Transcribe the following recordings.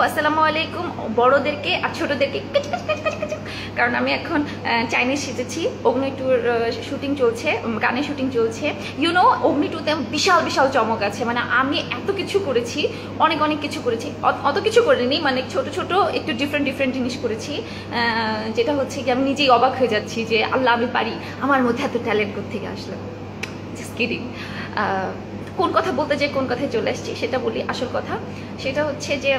আসসালামু আলাইকুম বড়দেরকে আর ছোটদেরকে, কারণ আমি এখন চাইনিজ শিখেছি। অগ্নি টুর শুটিং চলছে, গানের শুটিং চলছে। ইউনো অগ্নি টুতে বিশাল বিশাল চমক আছে। মানে আমি এত কিছু করেছি, অনেক অনেক কিছু করেছি। অত কিছু করিনি, মানে ছোট ছোট একটু ডিফারেন্ট জিনিস করেছি, যেটা হচ্ছে কি আমি নিজেই অবাক হয়ে যাচ্ছি যে আল্লাহ আমি পারি, আমার মধ্যে এত ট্যালেন্ট কোত্থেকে আসলো। Just kidding. কোন কথা বলতে যে কোন কথায় চলে আসছি সেটা বলি। আসল কথা সেটা হচ্ছে যে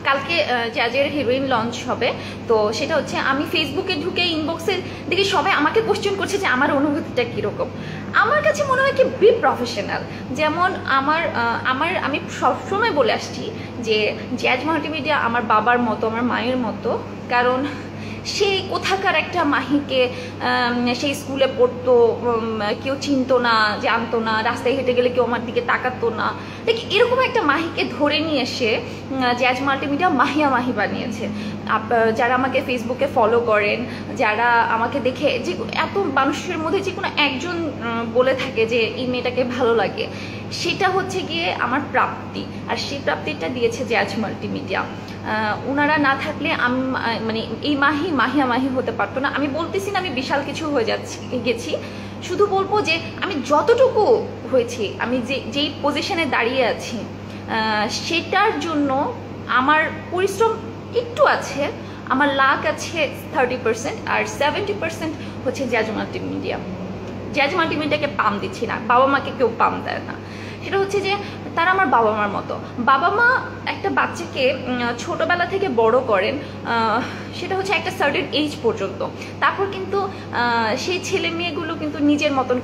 কালকে জ্যাজের হিরোইন লঞ্চ হবে। তো সেটা হচ্ছে আমি ফেসবুকে ঢুকে ইনবক্সে দেখি সবাই আমাকে কোশ্চেন করছে যে আমার অনুভূতিটা কীরকম। আমার কাছে মনে হয় কি বি প্রফেশনাল। যেমন আমি সবসময় বলে আসছি যে জ্যাজ মাল্টিমিডিয়া আমার বাবার মতো, আমার মায়ের মতো। কারণ সেই কোথাকার একটা মাহিকে সেই স্কুলে পড়তো, কেউ চিনতো না, জানতো না, রাস্তায় হেঁটে গেলে কেউ আমার দিকে তাকাতো না। দেখি এরকম একটা মাহিকে ধরে নিয়ে এসে জ্যাজ মাল্টিমিডিয়া মাহিয়া মাহি বানিয়েছে। যারা আমাকে ফেসবুকে ফলো করেন, যারা আমাকে দেখে যে এত মানুষের মধ্যে যে কোনো একজন বলে থাকে যে এই মেয়েটাকে ভালো লাগে, সেটা হচ্ছে গিয়ে আমার প্রাপ্তি। আর সেই প্রাপ্তিটা দিয়েছে জ্যাজ মাল্টিমিডিয়া। ওনারা না থাকলে আমি মানে এই মাহিয়া মাহি হতে পারতো না। আমি বলতেছি না আমি বিশাল কিছু হয়ে গেছি, শুধু বলবো যে আমি যতটুকু হয়েছি, আমি যেই পজিশনে দাঁড়িয়ে আছি, সেটার জন্য আমার পরিশ্রম একটু আছে, আমার লাক আছে 30%, আর 70% হচ্ছে জ্যাজ মাল্টিমিডিয়া। জ্যাজ মাল্টিমিডিয়াকে পাম দিচ্ছি না, বাবা মাকে কেউ পাম দেয় না। সেটা হচ্ছে যে তারা আমার বাবা মার মতো। বাবা মা একটা বাচ্চাকে ছোটবেলা থেকে বড় করেন, সেটা হচ্ছে একটা সার্টেন এজ পর্যন্ত। তারপর কিন্তু সেই ছেলে মেয়েগুলো কিন্তু নিজের মতন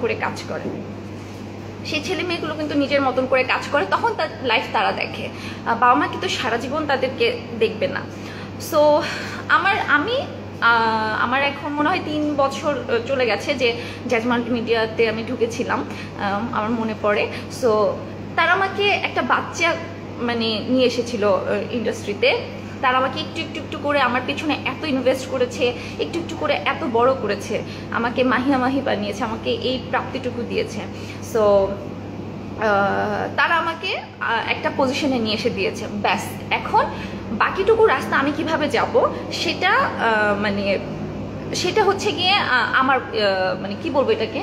করে কাজ করে, তখন তার লাইফ তারা দেখে। বাবা মা কিন্তু সারা জীবন তাদেরকে দেখবে না। সো আমার এখন মনে হয় 3 বছর চলে গেছে যে জ্যাজ মাল্টিমিডিয়াতে আমি ঢুকেছিলাম, আমার মনে পড়ে। সো তারা আমাকে একটা বাচ্চা মানে নিয়ে এসেছিল ইন্ডাস্ট্রিতে। তারা আমাকে একটু করে আমার পেছনে এত ইনভেস্ট করেছে, একটু করে এত বড় করেছে, আমাকে মাহিয়া মাহি বানিয়েছে, আমাকে এই প্রাপ্তিটুকু দিয়েছে। সো তারা আমাকে একটা পজিশনে নিয়ে এসে দিয়েছে। ব্যাস, এখন বাকিটুকু রাস্তা আমি কিভাবে যাব সেটা হচ্ছে গিয়ে আমার মানে কি বলবো এটাকে,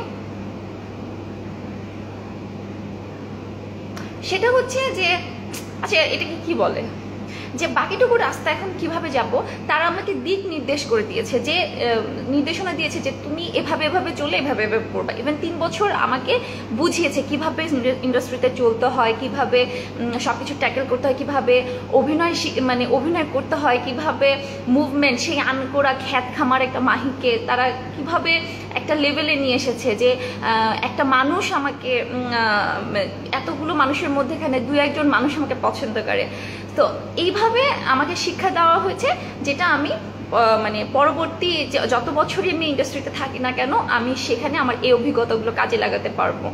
সেটা হচ্ছে যে আচ্ছা এটাকে কি বলে, যে বাকিটুকু রাস্তা এখন কিভাবে যাব তারা আমাকে দিক নির্দেশ করে দিয়েছে, যে নির্দেশনা দিয়েছে যে তুমি এভাবে চলে এভাবে করবা। ইভেন 3 বছর আমাকে বুঝিয়েছে কিভাবে ইন্ডাস্ট্রিতে চলতে হয়, কিভাবে সবকিছু ট্যাকেল করতে হয়, কিভাবে অভিনয় করতে হয়, কিভাবে মুভমেন্ট, সেই আনকোরা খ্যাত খামার একটা মাহিকে তারা কিভাবে একটা লেভেলে নিয়ে এসেছে, যে একটা মানুষ আমাকে এতগুলো মানুষের মধ্যেখানে 2-1 জন মানুষ আমাকে পছন্দ করে। তো এইভাবে আমাকে শিক্ষা দেওয়া হয়েছে, যেটা আমি মানে পরবর্তী যত বছরই আমি ইন্ডাস্ট্রিতে থাকি না কেন, আমি সেখানে আমার এই অভিজ্ঞতাগুলো কাজে লাগাতে পারবো।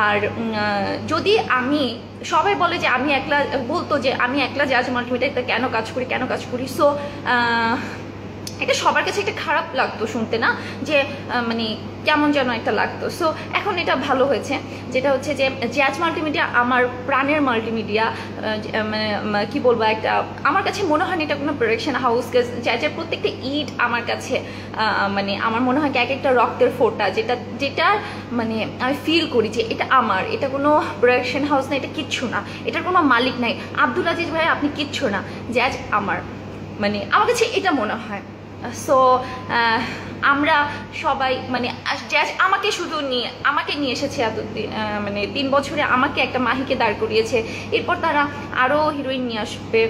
আর যদি সবাই বলে যে বলতো যে আমি একলা জ্যাজ মাল্টিমিডিয়াতে কেন কাজ করি। সো এটা সবার কাছে একটা খারাপ লাগতো শুনতে, না যে মানে কেমন যেন একটা লাগতো। সো এখন এটা ভালো হয়েছে, যেটা হচ্ছে যে জ্যাজ মাল্টিমিডিয়া আমার প্রাণের মাল্টিমিডিয়া। কি বলবো, একটা আমার কাছে মনে হয় না এটা কোনো প্রোডাকশন হাউস। জ্যাজের প্রত্যেকটা ইট আমার কাছে মানে আমার মনে হয় এক একটা রক্তের ফোঁটা, যেটা মানে আমি ফিল করি যে এটা আমার, এটা কোনো প্রোডাকশন হাউস না, এটা কিচ্ছু না, এটার কোনো মালিক নাই। আব্দুল আজিজ ভাই আপনি কিচ্ছু না, জ্যাজ আমার, মানে আমার কাছে এটা মনে হয়। সো আমরা সবাই মানে জ্যাজ আমাকে নিয়ে এসেছে এতদিন, মানে 3 বছরে আমাকে একটা মাহিকে দাঁড় করিয়েছে। এরপর তারা আরও হিরোইন নিয়ে আসবে।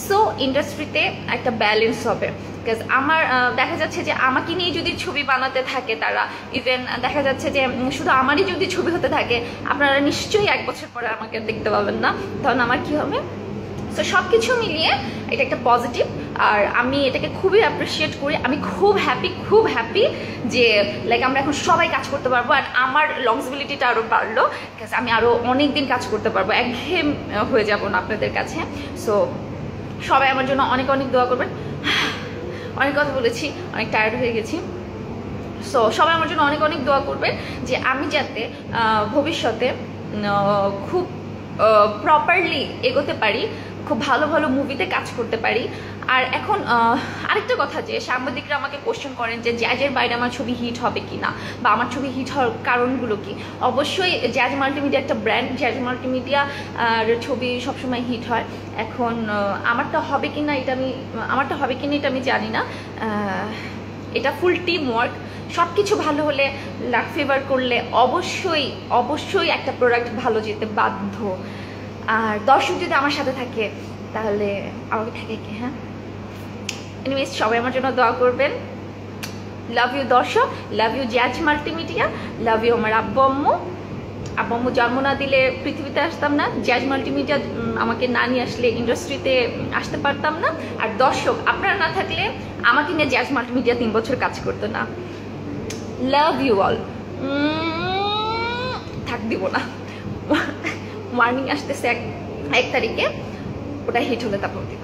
সো ইন্ডাস্ট্রিতে একটা ব্যালেন্স হবে। বিকজ আমার দেখা যাচ্ছে যে আমাকে নিয়ে যদি ছবি বানাতে থাকে তারা, ইভেন দেখা যাচ্ছে যে শুধু আমারই যদি ছবি হতে থাকে, আপনারা নিশ্চয়ই 1 বছর পরে আমাকে দেখতে পাবেন না, তখন আমার কি হবে। সো সব কিছু মিলিয়ে এটা একটা পজিটিভ, আর আমি এটাকে খুবই অ্যাপ্রিসিয়েট করি। আমি খুব হ্যাপি যে লাইক আমরা এখন সবাই কাজ করতে পারবো, আর আমার লংজিবিলিটিটা আরও বাড়লো, বিকজ আমি আরও অনেক দিন কাজ করতে পারবো, একঘেয়ে হয়ে যাব না আপনাদের কাছে। সো সবাই আমার জন্য অনেক দোয়া করবেন। অনেক কথা বলেছি, অনেক টায়ার্ড হয়ে গেছি। সো সবাই আমার জন্য অনেক দোয়া করবেন যে আমি যাতে ভবিষ্যতে খুব প্রপারলি এগোতে পারি, খুব ভালো ভালো মুভিতে কাজ করতে পারি। আর এখন আরেকটা কথা, যে সাংবাদিকরা আমাকে কোশ্চেন করেন যে জ্যাজের বাইরে আমার ছবি হিট হবে কি না, বা আমার ছবি হিট হওয়ার কারণগুলো কি। অবশ্যই জ্যাজ মাল্টিমিডিয়া একটা ব্র্যান্ড, জ্যাজ মাল্টিমিডিয়া আর ছবি সবসময় হিট হয়। এখন আমারটা হবে কি না এটা আমি জানি না। এটা ফুল টিম ওয়ার্ক। সব কিছু ভালো হলে, লাক ফেভার করলে অবশ্যই একটা প্রোডাক্ট ভালো যেতে বাধ্য। আর দর্শক যদি আমার সাথে থাকে তাহলে আমাকে থাকে কি, হ্যাঁ। এনিওয়েজ, সবাই আমার জন্য দোয়া করবেন। লাভ ইউ দর্শক, love you Jazz Multimedia, love you আমার আব্বু আম্মু জন্ম না দিলে পৃথিবীতে আসতাম না, জ্যাজ মাল্টিমিডিয়া আমাকে না নিয়ে আসলে ইন্ডাস্ট্রিতে আসতে পারতাম না। আর দর্শক আপনারা না থাকলে আমাকে নিয়ে জ্যাজ মাল্টিমিডিয়া 3 বছর কাজ করতো না। Love you all. থাক দিব না, ওয়ার্নিং আসতেছে 1 তারিখে, ওটা হিট হলে তারপর দিব।